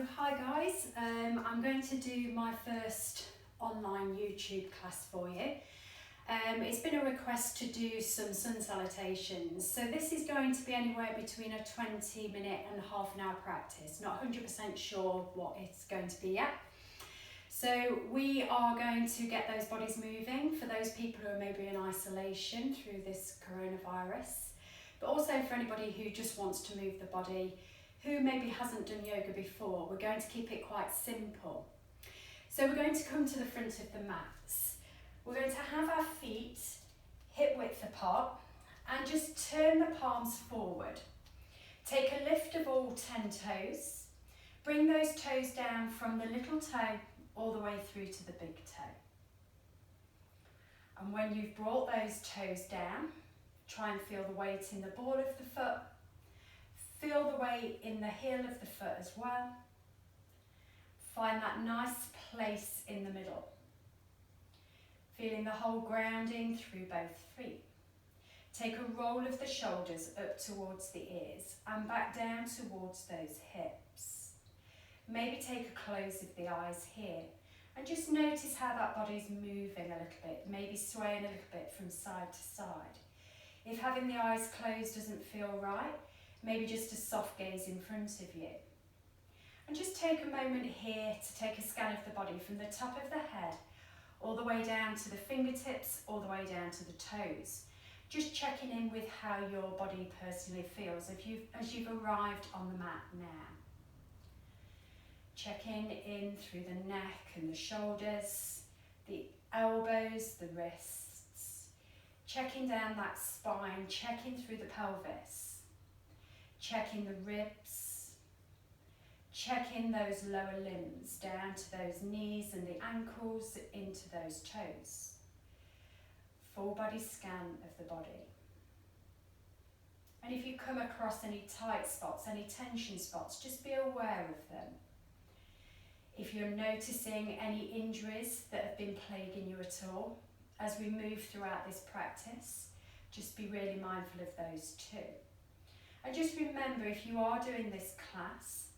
Hi guys, I'm going to do my first online YouTube class for you. It's been a request to do some sun salutations, so this is going to be anywhere between a 20-minute and half an hour practice. Not 100% sure what it's going to be yet. So we are going to get those bodies moving for those people who are maybe in isolation through this coronavirus, but also for anybody who just wants to move the body, who maybe hasn't done yoga before. We're going to keep it quite simple. So we're going to come to the front of the mats. We're going to have our feet hip width apart and just turn the palms forward. Take a lift of all 10 toes. Bring those toes down from the little toe all the way through to the big toe. And when you've brought those toes down, try and feel the weight in the ball of the foot. Feel the weight in the heel of the foot as well. Find that nice place in the middle. Feeling the whole grounding through both feet. Take a roll of the shoulders up towards the ears and back down towards those hips. Maybe take a close of the eyes here and just notice how that body's moving a little bit, maybe swaying a little bit from side to side. If having the eyes closed doesn't feel right, maybe just a soft gaze in front of you. And just take a moment here to take a scan of the body from the top of the head all the way down to the fingertips, all the way down to the toes. Just checking in with how your body personally feels as you've arrived on the mat now. Checking in through the neck and the shoulders, the elbows, the wrists. Checking down that spine, checking through the pelvis. Checking the ribs, checking those lower limbs down to those knees and the ankles into those toes. Full body scan of the body. And if you come across any tight spots, any tension spots, just be aware of them. If you're noticing any injuries that have been plaguing you at all, as we move throughout this practice, just be really mindful of those too. And just remember, if you are doing this class,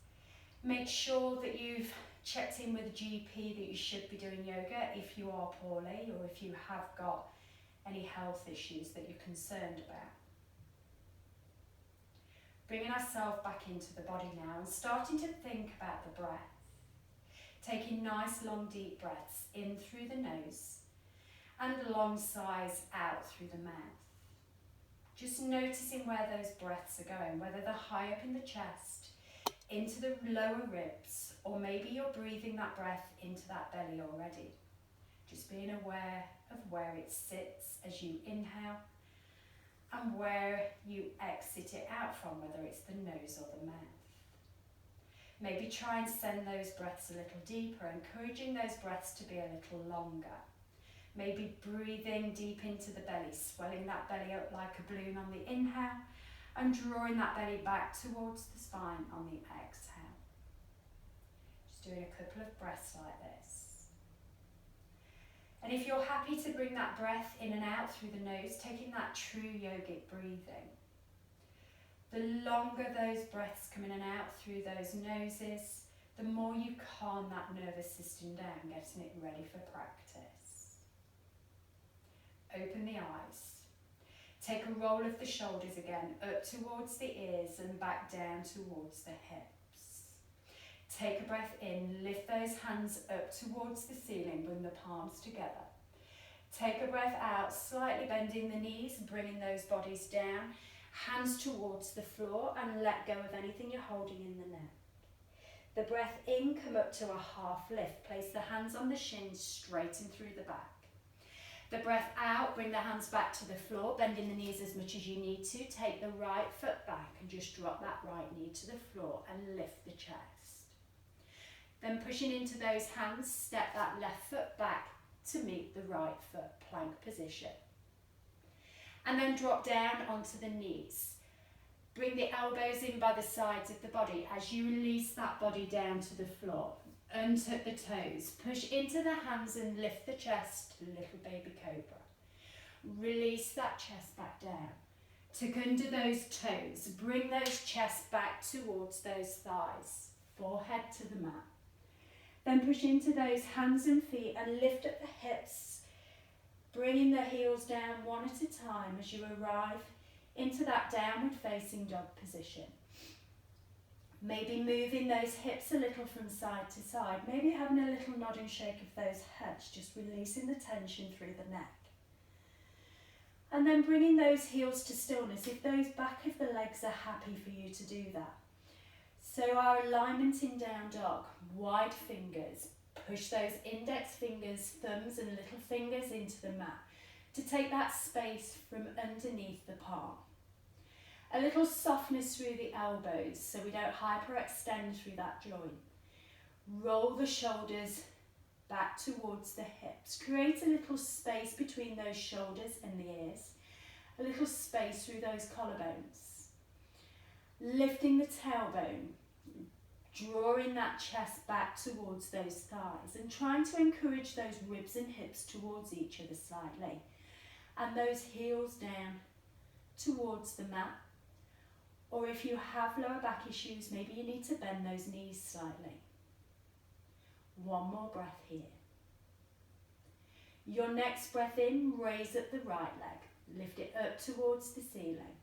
make sure that you've checked in with a GP that you should be doing yoga if you are poorly or if you have got any health issues that you're concerned about. Bringing ourselves back into the body now and starting to think about the breath. Taking nice long deep breaths in through the nose and long sighs out through the mouth. Just noticing where those breaths are going, whether they're high up in the chest, into the lower ribs, or maybe you're breathing that breath into that belly already. Just being aware of where it sits as you inhale and where you exit it out from, whether it's the nose or the mouth. Maybe try and send those breaths a little deeper, encouraging those breaths to be a little longer. Maybe breathing deep into the belly, swelling that belly up like a balloon on the inhale and drawing that belly back towards the spine on the exhale. Just doing a couple of breaths like this. And if you're happy to bring that breath in and out through the nose, taking that true yogic breathing. The longer those breaths come in and out through those noses, the more you calm that nervous system down, getting it ready for practice. Open the eyes. Take a roll of the shoulders again, up towards the ears and back down towards the hips. Take a breath in, lift those hands up towards the ceiling, bring the palms together. Take a breath out, slightly bending the knees, bringing those bodies down, hands towards the floor and let go of anything you're holding in the neck. The breath in, come up to a half lift, place the hands on the shins, straighten through the back. The breath out, bring the hands back to the floor, bending the knees as much as you need to. Take the right foot back and just drop that right knee to the floor and lift the chest. Then pushing into those hands, step that left foot back to meet the right foot, plank position. And then drop down onto the knees. Bring the elbows in by the sides of the body as you release that body down to the floor. Untuck the toes, push into the hands and lift the chest, little baby cobra. Release that chest back down. Tuck under those toes, bring those chests back towards those thighs. forehead to the mat. Then push into those hands and feet and lift up the hips, bringing the heels down one at a time as you arrive into that downward facing dog position. Maybe moving those hips a little from side to side, maybe having a little nod and shake of those heads, just releasing the tension through the neck. And then bringing those heels to stillness if those back of the legs are happy for you to do that. So our alignment in down dog, wide fingers, push those index fingers, thumbs and little fingers into the mat to take that space from underneath the palm. A little softness through the elbows so we don't hyperextend through that joint. Roll the shoulders back towards the hips. Create a little space between those shoulders and the ears. A little space through those collarbones. Lifting the tailbone. Drawing that chest back towards those thighs and trying to encourage those ribs and hips towards each other slightly. And those heels down towards the mat. Or if you have lower back issues, maybe you need to bend those knees slightly. One more breath here. Your next breath in, raise up the right leg. Lift it up towards the ceiling.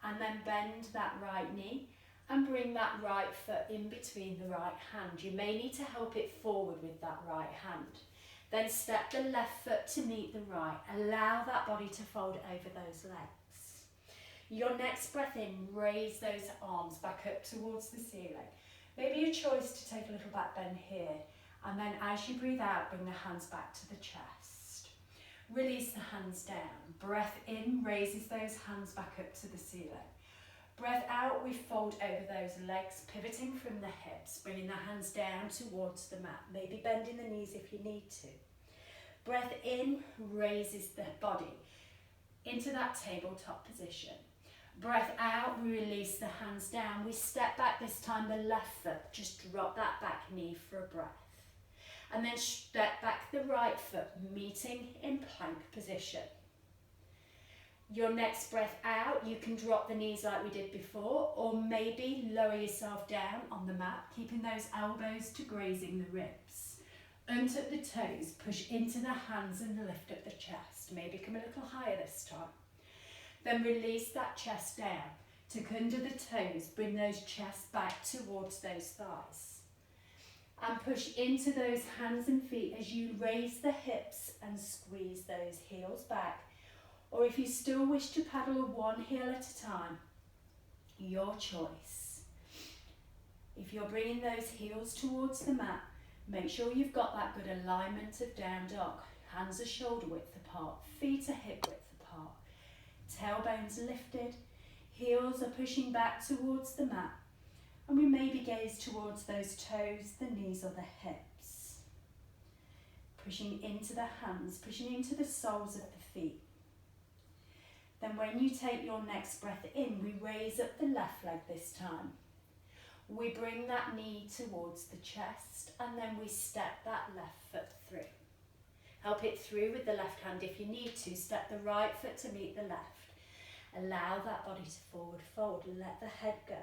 And then bend that right knee and bring that right foot in between the right hand. You may need to help it forward with that right hand. Then step the left foot to meet the right. Allow that body to fold over those legs. Your next breath in, raise those arms back up towards the ceiling. Maybe a choice to take a little back bend here. And then as you breathe out, bring the hands back to the chest. Release the hands down. Breath in, raises those hands back up to the ceiling. Breath out, we fold over those legs, pivoting from the hips, bringing the hands down towards the mat. Maybe bending the knees if you need to. Breath in, raises the body into that tabletop position. Breath out, we release the hands down. We step back this time, the left foot. Just drop that back knee for a breath. And then step back the right foot, meeting in plank position. Your next breath out, you can drop the knees like we did before, or maybe lower yourself down on the mat, keeping those elbows to grazing the ribs. Untuck the toes, push into the hands and lift up the chest. Maybe come a little higher this time. Then release that chest down. Tuck under the toes, bring those chests back towards those thighs. And push into those hands and feet as you raise the hips and squeeze those heels back. Or if you still wish to paddle one heel at a time, your choice. If you're bringing those heels towards the mat, make sure you've got that good alignment of down dog. Hands are shoulder width apart, feet are hip width apart. Tailbones lifted, heels are pushing back towards the mat. And we maybe gaze towards those toes, the knees or the hips. Pushing into the hands, pushing into the soles of the feet. Then when you take your next breath in, we raise up the left leg this time. We bring that knee towards the chest and then we step that left foot through. Help it through with the left hand if you need to. Step the right foot to meet the left. Allow that body to forward fold. Let the head go.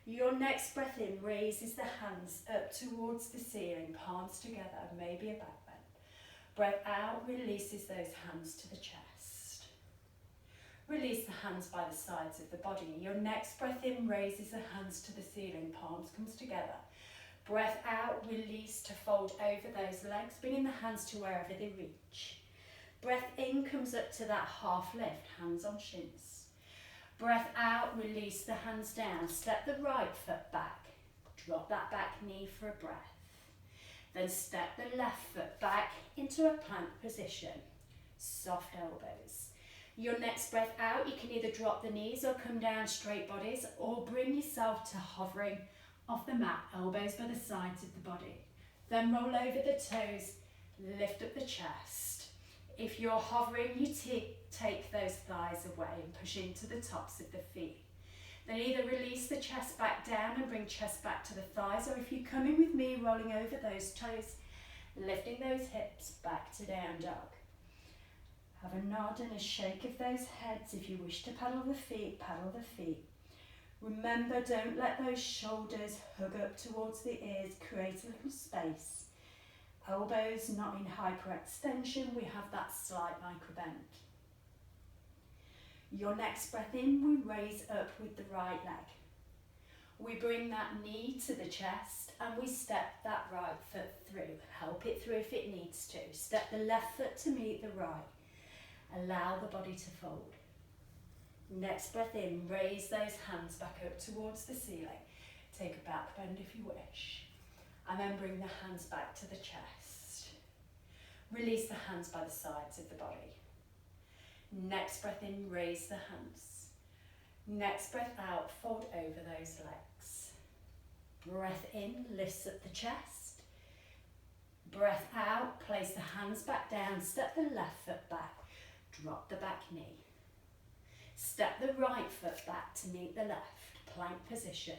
Your next breath in raises the hands up towards the ceiling, palms together, maybe a back bend. Breath out releases those hands to the chest. Release the hands by the sides of the body. Your next breath in raises the hands to the ceiling, palms comes together. Breath out, release to fold over those legs, bringing the hands to wherever they reach. Breath in comes up to that half lift, hands on shins. Breath out, release the hands down, step the right foot back, drop that back knee for a breath. Then step the left foot back into a plank position, soft elbows. Your next breath out, you can either drop the knees or come down straight bodies or bring yourself to hovering off the mat, elbows by the sides of the body. Then roll over the toes, lift up the chest. If you're hovering, you take those thighs away and push into the tops of the feet. Then either release the chest back down and bring chest back to the thighs, or if you're coming with me, rolling over those toes, lifting those hips back to down dog. Have a nod and a shake of those heads. If you wish to paddle the feet, paddle the feet. Remember, don't let those shoulders hug up towards the ears, create a little space. Elbows not in hyperextension, we have that slight micro bend. Your next breath in, we raise up with the right leg. We bring that knee to the chest and we step that right foot through. Help it through if it needs to. Step the left foot to meet the right. Allow the body to fold. Next breath in, raise those hands back up towards the ceiling. Take a back bend if you wish. And then bring the hands back to the chest. Release the hands by the sides of the body. Next breath in, raise the hands. Next breath out, fold over those legs. Breath in, lifts up the chest. Breath out, place the hands back down, step the left foot back, drop the back knee. Step the right foot back to meet the left, plank position.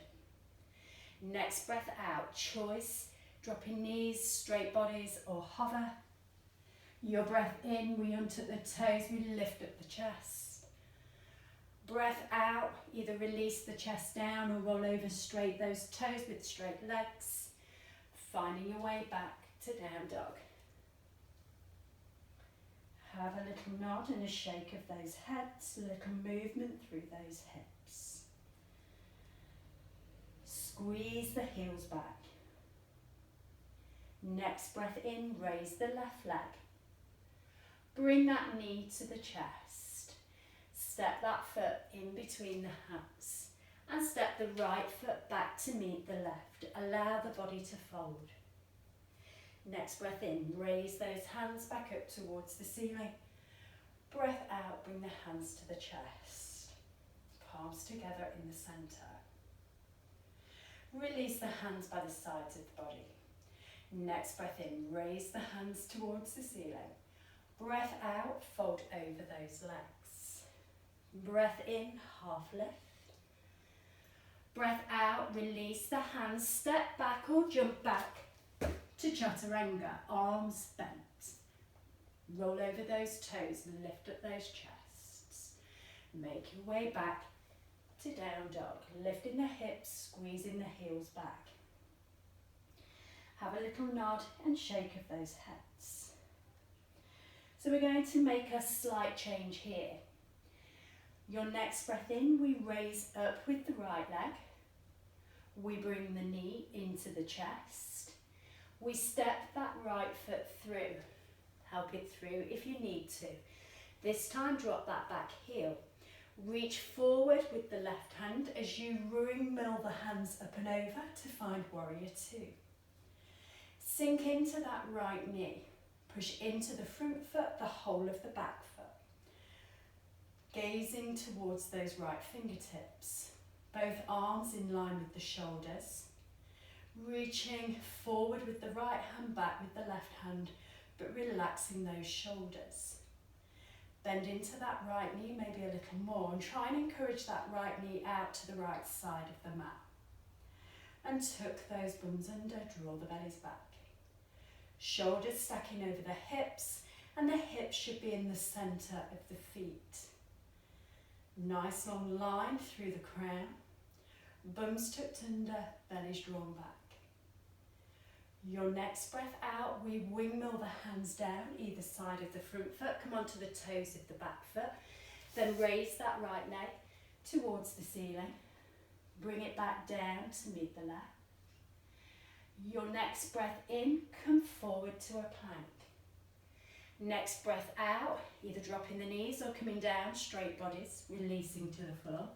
Next breath out, choice, dropping knees, straight bodies or hover. Your breath in, we untuck the toes, we lift up the chest. Breath out, either release the chest down or roll over straight those toes with straight legs. Finding your way back to down dog. Have a little nod and a shake of those heads, a little movement through those hips. Squeeze the heels back. Next breath in, raise the left leg. Bring that knee to the chest. Step that foot in between the hands and step the right foot back to meet the left. Allow the body to fold. Next breath in, raise those hands back up towards the ceiling. Breath out, bring the hands to the chest. Palms together in the centre. Release the hands by the sides of the body. Next breath in, raise the hands towards the ceiling. Breath out, fold over those legs. Breath in, half lift. Breath out, release the hands, step back or jump back to chaturanga, arms bent. Roll over those toes and lift up those chests. Make your way back to down dog, lifting the hips, squeezing the heels back. Have a little nod and shake of those heads. So we're going to make a slight change here. Your next breath in, we raise up with the right leg. We bring the knee into the chest. We step that right foot through. Help it through if you need to. This time, drop that back heel. Reach forward with the left hand as you windmill the hands up and over to find warrior two. Sink into that right knee. Push into the front foot, the whole of the back foot. Gazing towards those right fingertips. Both arms in line with the shoulders. Reaching forward with the right hand, back with the left hand, but relaxing those shoulders. Bend into that right knee, maybe a little more, and try and encourage that right knee out to the right side of the mat. And tuck those bums under, draw the bellies back. Shoulders stacking over the hips, and the hips should be in the centre of the feet. Nice long line through the crown. Bums tucked under, bellies drawn back. Your next breath out, we windmill the hands down either side of the front foot. Come onto the toes of the back foot. Then raise that right leg towards the ceiling. Bring it back down to meet the left. Your next breath in, come forward to a plank. Next breath out, either dropping the knees or coming down, straight bodies, releasing to the floor.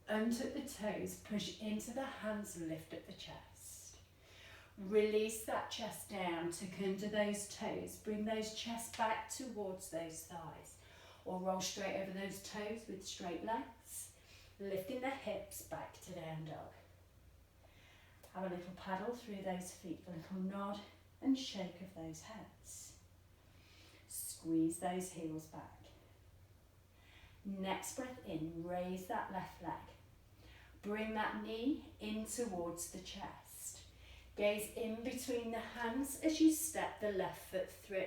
Untuck the toes, push into the hands, lift up the chest. Release that chest down, tuck under those toes, bring those chests back towards those thighs, or roll straight over those toes with straight legs, lifting the hips back to down dog. Have a little paddle through those feet, a little nod and shake of those heads. Squeeze those heels back. Next breath in, raise that left leg. Bring that knee in towards the chest. Gaze in between the hands as you step the left foot through.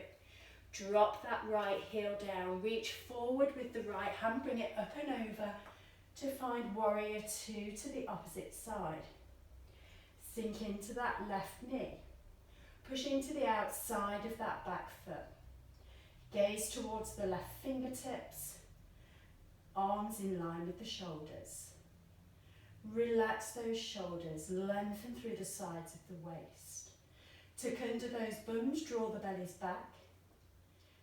Drop that right heel down. Reach forward with the right hand. Bring it up and over to find warrior two to the opposite side. Sink into that left knee. Push into the outside of that back foot. Gaze towards the left fingertips. Arms in line with the shoulders. Relax those shoulders, lengthen through the sides of the waist. Tuck under those bums, draw the bellies back.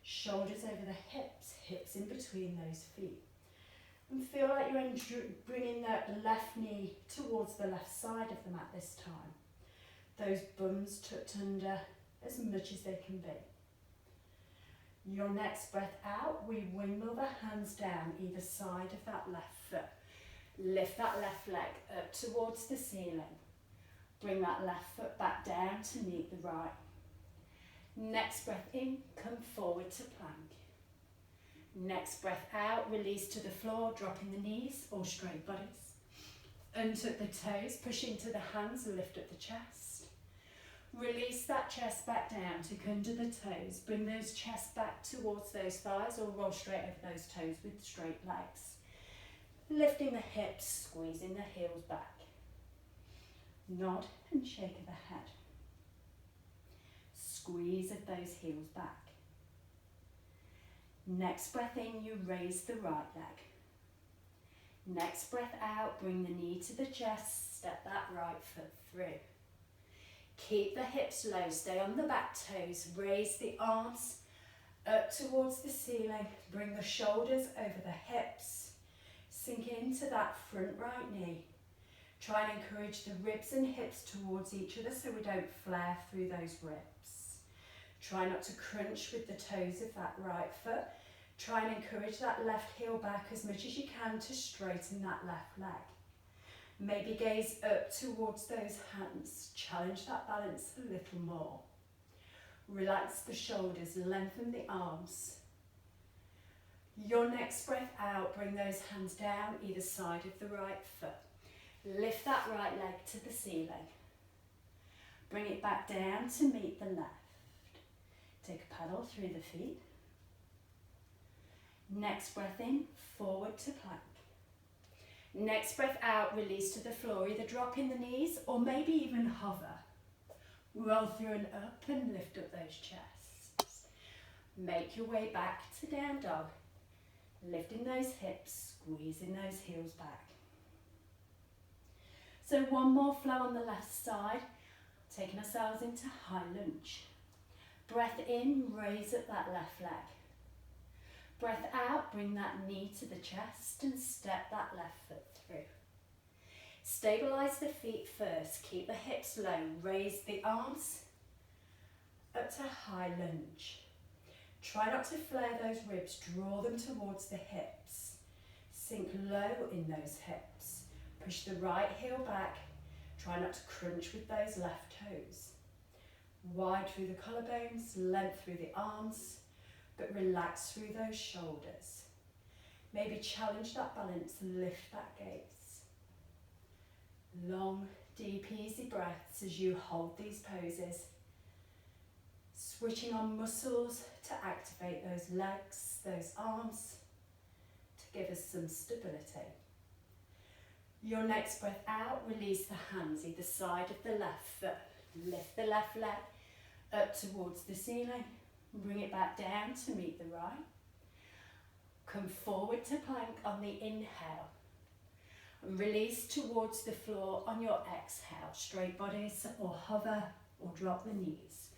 Shoulders over the hips, hips in between those feet. And feel like you're bringing that left knee towards the left side of the mat this time. Those bums tucked under as much as they can be. Your next breath out, we windmill the hands down either side of that left foot. Lift that left leg up towards the ceiling. Bring that left foot back down to meet the right. Next breath in, come forward to plank. Next breath out, release to the floor, dropping the knees or straight bodies. Untuck the toes, push into the hands, lift up the chest. Release that chest back down, tuck under the toes. Bring those chests back towards those thighs or roll straight over those toes with straight legs. Lifting the hips, squeezing the heels back. Nod and shake of the head. Squeeze of those heels back. Next breath in, you raise the right leg. Next breath out, bring the knee to the chest, step that right foot through. Keep the hips low, stay on the back toes, raise the arms up towards the ceiling, bring the shoulders over the hips, sink into that front right knee. Try and encourage the ribs and hips towards each other so we don't flare through those ribs. Try not to crunch with the toes of that right foot. Try and encourage that left heel back as much as you can to straighten that left leg. Maybe gaze up towards those hands. Challenge that balance a little more. Relax the shoulders, lengthen the arms. Your next breath out, bring those hands down either side of the right foot. Lift that right leg to the ceiling. Bring it back down to meet the left. Take a paddle through the feet. Next breath in, forward to plank. Next breath out, release to the floor, either drop in the knees or maybe even hover. Roll through and up and lift up those chests. Make your way back to down dog. Lifting those hips, squeezing those heels back. So one more flow on the left side, taking ourselves into high lunge. Breath in, raise up that left leg. Breath out, bring that knee to the chest and step that left foot through. Stabilize the feet first, keep the hips low, raise the arms up to high lunge. Try not to flare those ribs, draw them towards the hips. Sink low in those hips. Push the right heel back, try not to crunch with those left toes. Wide through the collarbones, length through the arms, but relax through those shoulders. Maybe challenge that balance and lift that gaze. Long, deep, easy breaths as you hold these poses. Switching on muscles to activate those legs, those arms, to give us some stability. Your next breath out, release the hands either side of the left foot. Lift the left leg up towards the ceiling. Bring it back down to meet the right. Come forward to plank on the inhale. And release towards the floor on your exhale. Straight bodies or hover or drop the knees.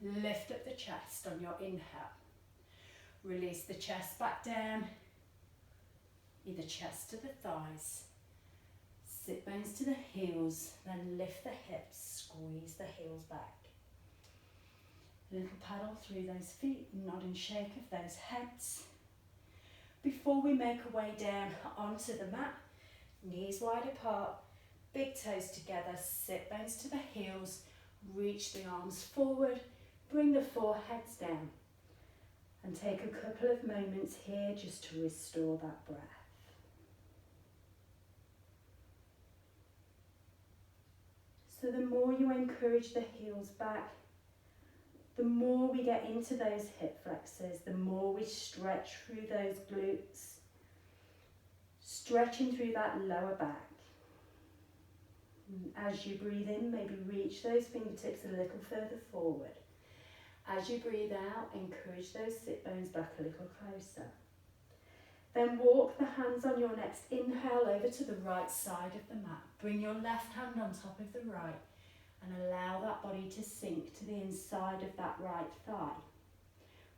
Lift up the chest on your inhale. Release the chest back down. Either chest to the thighs. Sit bones to the heels. Then lift the hips. Squeeze the heels back. Little paddle through those feet, nod and shake of those heads. Before we make our way down onto the mat, knees wide apart, big toes together, sit bones to the heels, reach the arms forward, bring the foreheads down. And take a couple of moments here just to restore that breath. So the more you encourage the heels back, the more we get into those hip flexors, the more we stretch through those glutes. Stretching through that lower back. And as you breathe in, maybe reach those fingertips a little further forward. As you breathe out, encourage those sit bones back a little closer. Then walk the hands on your next inhale over to the right side of the mat. Bring your left hand on top of the right and allow that body to sink to the inside of that right thigh.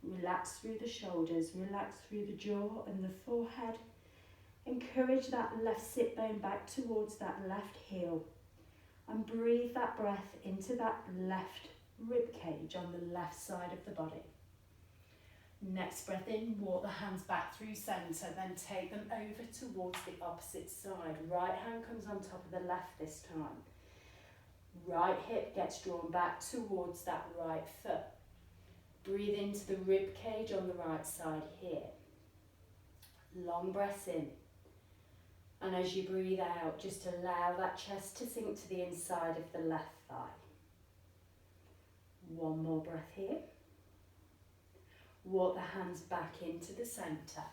Relax through the shoulders, relax through the jaw and the forehead. Encourage that left sit bone back towards that left heel and breathe that breath into that left rib cage on the left side of the body. Next breath in, walk the hands back through centre, then take them over towards the opposite side. Right hand comes on top of the left this time. Right hip gets drawn back towards that right foot. Breathe into the rib cage on the right side here. Long breaths in. And as you breathe out, just allow that chest to sink to the inside of the left thigh. One more breath here. Walk the hands back into the centre.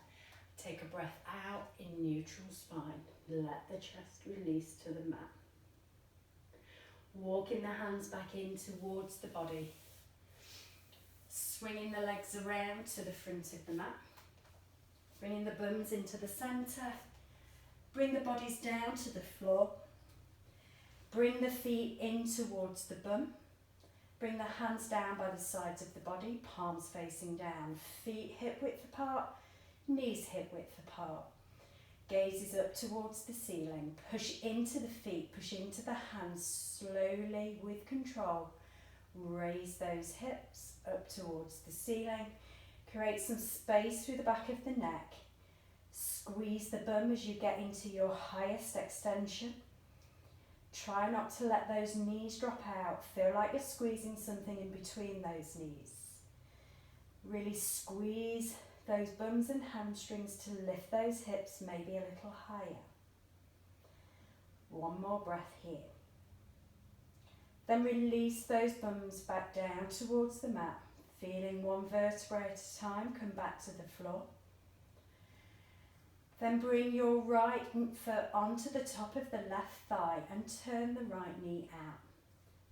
Take a breath out in neutral spine. Let the chest release to the mat. Walking the hands back in towards the body. Swinging the legs around to the front of the mat. Bringing the bums into the centre. Bring the bodies down to the floor. Bring the feet in towards the bum. Bring the hands down by the sides of the body, palms facing down. Feet hip width apart, knees hip width apart. Gaze is up towards the ceiling. Push into the feet, push into the hands slowly with control. Raise those hips up towards the ceiling. Create some space through the back of the neck. Squeeze the bum as you get into your highest extension. Try not to let those knees drop out. Feel like you're squeezing something in between those knees. Really squeeze those bums and hamstrings to lift those hips maybe a little higher. One more breath here. Then release those bums back down towards the mat. Feeling one vertebra at a time, come back to the floor. Then bring your right foot onto the top of the left thigh and turn the right knee out.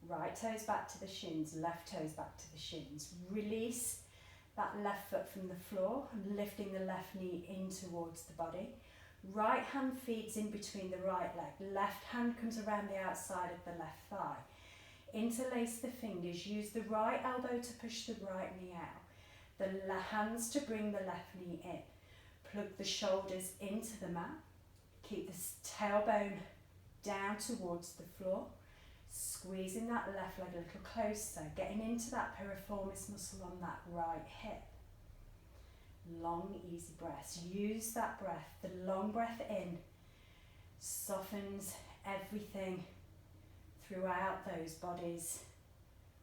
Right toes back to the shins, left toes back to the shins. Release that left foot from the floor and lifting the left knee in towards the body. Right hand feeds in between the right leg. Left hand comes around the outside of the left thigh. Interlace the fingers. Use the right elbow to push the right knee out. The hands to bring the left knee in. Plug the shoulders into the mat. Keep the tailbone down towards the floor. Squeezing that left leg a little closer. Getting into that piriformis muscle on that right hip. Long, easy breaths. Use that breath. The long breath in softens everything throughout those bodies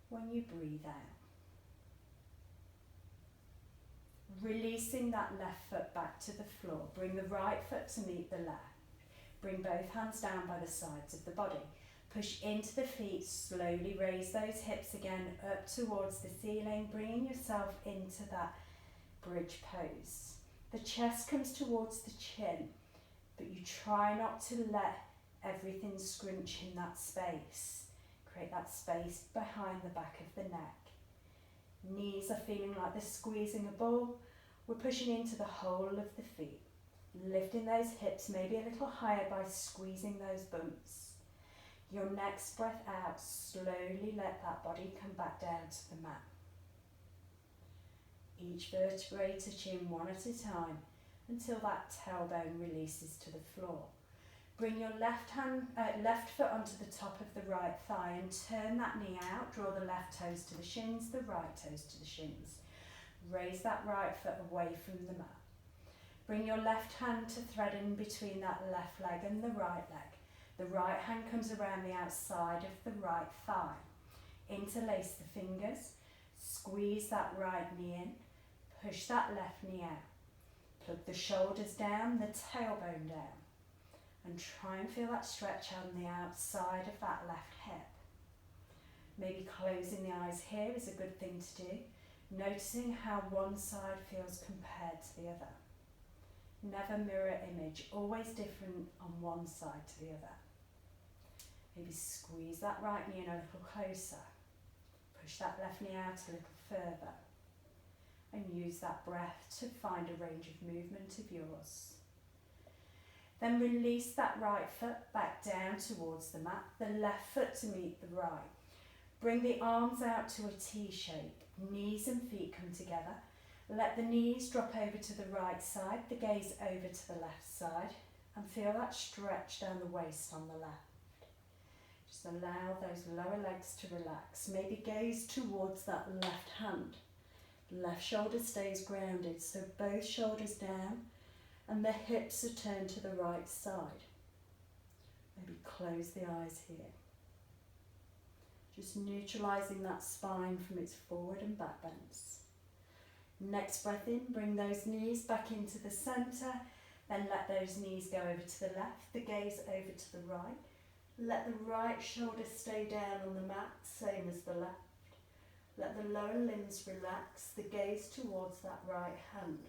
when you breathe out. Releasing that left foot back to the floor. Bring the right foot to meet the left. Bring both hands down by the sides of the body. Push into the feet. Slowly raise those hips again up towards the ceiling. Bringing yourself into that bridge pose. The chest comes towards the chin, but you try not to let everything scrunch in that space. Create that space behind the back of the neck. Knees are feeling like they're squeezing a ball. We're pushing into the whole of the feet. Lifting those hips maybe a little higher by squeezing those bumps. Your next breath out, slowly let that body come back down to the mat. Each vertebrae touching one at a time until that tailbone releases to the floor. Bring your left foot onto the top of the right thigh and turn that knee out. Draw the left toes to the shins, the right toes to the shins. Raise that right foot away from the mat. Bring your left hand to thread in between that left leg and the right leg. The right hand comes around the outside of the right thigh. Interlace the fingers. Squeeze that right knee in. Push that left knee out. Plug the shoulders down, the tailbone down. And try and feel that stretch on the outside of that left hip. Maybe closing the eyes here is a good thing to do. Noticing how one side feels compared to the other. Never mirror image, always different on one side to the other. Maybe squeeze that right knee in a little closer. Push that left knee out a little further. And use that breath to find a range of movement of yours. Then release that right foot back down towards the mat, the left foot to meet the right. Bring the arms out to a T shape, knees and feet come together. Let the knees drop over to the right side, the gaze over to the left side, and feel that stretch down the waist on the left. Just allow those lower legs to relax. Maybe gaze towards that left hand. Left shoulder stays grounded, so both shoulders down and the hips are turned to the right side. Maybe close the eyes here. Just neutralising that spine from its forward and back bends. Next breath in, bring those knees back into the centre, then let those knees go over to the left, the gaze over to the right. Let the right shoulder stay down on the mat, same as the left. Let the lower limbs relax, the gaze towards that right hand.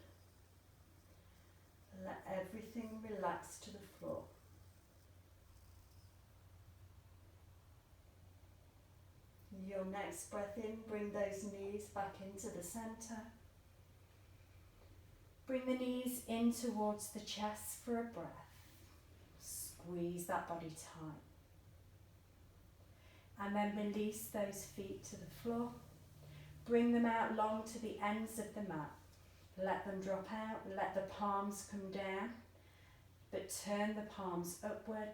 Let everything relax to the floor. Your next breath in, bring those knees back into the centre. Bring the knees in towards the chest for a breath. Squeeze that body tight. And then release those feet to the floor. Bring them out long to the ends of the mat. Let them drop out, let the palms come down, but turn the palms upward.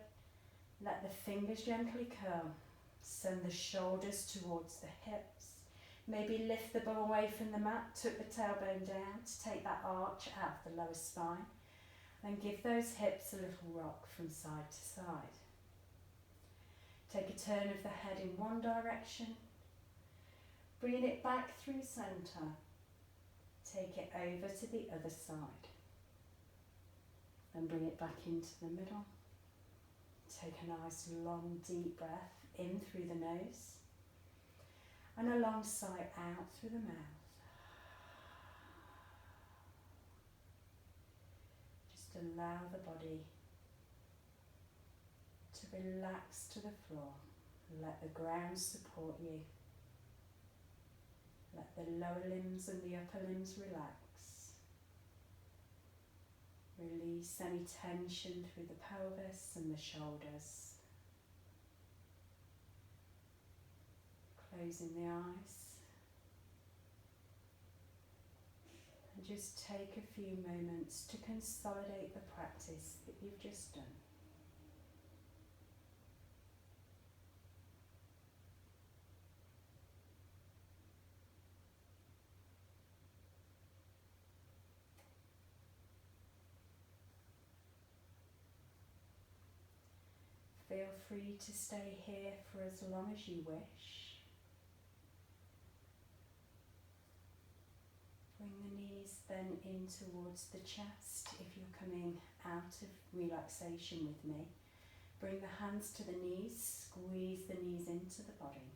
Let the fingers gently curl. Send the shoulders towards the hips. Maybe lift the bum away from the mat, tuck the tailbone down to take that arch out of the lower spine. Then give those hips a little rock from side to side. Take a turn of the head in one direction. Bring it back through centre. Take it over to the other side. Then bring it back into the middle. Take a nice long deep breath in through the nose and a long sigh out through the mouth. Just allow the body to relax to the floor. Let the ground support you. Let the lower limbs and the upper limbs relax. Release any tension through the pelvis and the shoulders. Closing the eyes. And just take a few moments to consolidate the practice that you've just done. Feel free to stay here for as long as you wish. Bring the knees then in towards the chest if you're coming out of relaxation with me. Bring the hands to the knees, squeeze the knees into the body.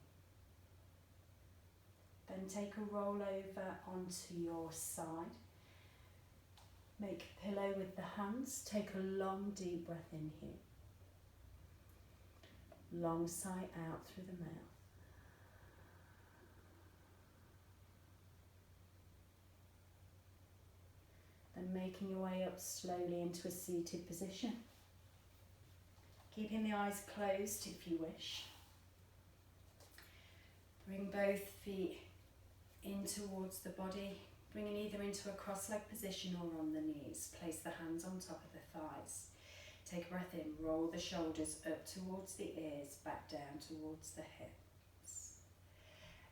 Then take a roll over onto your side. Make a pillow with the hands. Take a long deep breath in here. Long sigh out through the mouth. Then making your way up slowly into a seated position. Keeping the eyes closed if you wish. Bring both feet in towards the body, bringing either into a cross-legged position or on the knees. Place the hands on top of the thighs. Take a breath in, roll the shoulders up towards the ears, back down towards the hips.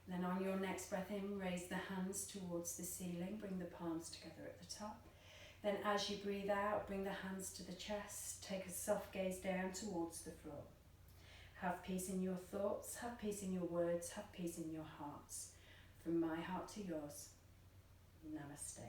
Then on your next breath in, raise the hands towards the ceiling, bring the palms together at the top. Then as you breathe out, bring the hands to the chest, take a soft gaze down towards the floor. Have peace in your thoughts, have peace in your words, have peace in your hearts. From my heart to yours, Namaste.